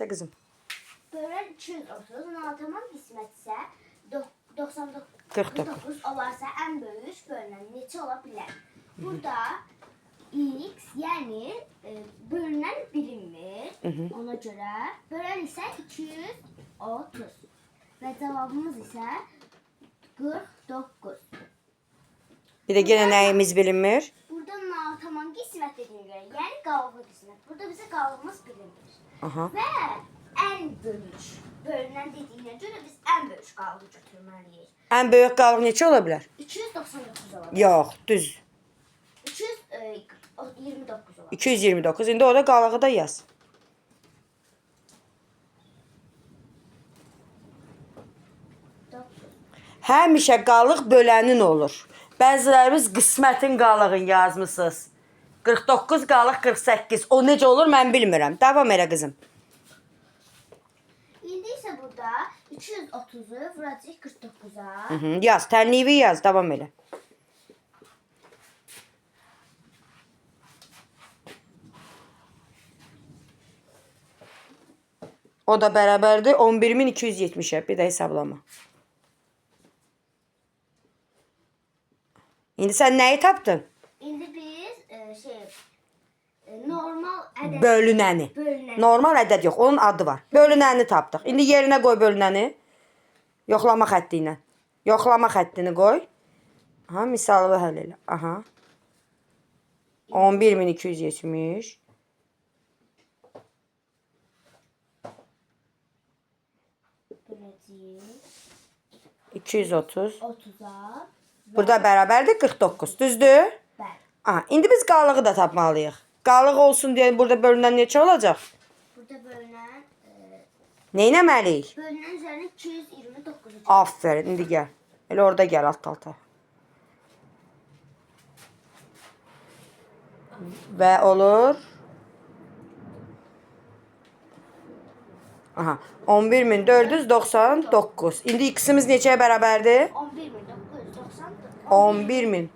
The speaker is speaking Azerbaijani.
De qızım. Bölən 230, 16 tamam qismətsə 99 49. olarsa ən böyük bölünən neçə ola bilər? Burada x, yəni bölünən bilinmir. Ona görə bölən isə 230 və cavabımız isə 49. Bir də yenə nəyimiz bilinmir? Burada tamam qismət dediyinə görə, yəni qalıqlı qismət. Burada bizə qalığımız bilinmir. Aha. Və ən böyük bölünən dediyinə görə biz ən böyük qalığı götürməliyik. Ən böyük qalıq neçə ola bilər? 299 ola bilər. Yox, düz. 229 ola bilər. 229. İndi orada qalığı da yaz. Həmişə qalıq bölənin olur. Bəzilərimiz qismətin qalığını yazmısınız. 49 qalıq 48. O necə olur mən bilmirəm. Davam elə qızım. İndi isə burada 230-u vuracaq 49-a. Yaz, tənliyi yaz, davam elə. O da bərabərdir 11270-ə. Bir də hesablama. İndi sən nəyi tapdın? İndi biz normal ədəd Bölünəni. Normal ədəd yox, onun adı var. Bölünəni tapdıq. İndi yerinə qoy bölünəni. Yoxlama xətti ilə. Yoxlama xəttini qoy. Aha, misalı həll elə. Aha. 11270. böləcəyik 230. 30-a. Burada bərabərdir 49. Düzdür? Bəli. Aha, indi biz qalığı da tapmalıyıq. Qalıq olsun deyə burada bölünən neçə olacaq? Burada bölünən Neynəməliyik? bölünən üzərinə 229. Aferin, indi gəl. Elə orada gəl alt-alta. Və olur. Aha, 11499. İndi ikisimiz neçəyə bərabərdir? 11999. 11000.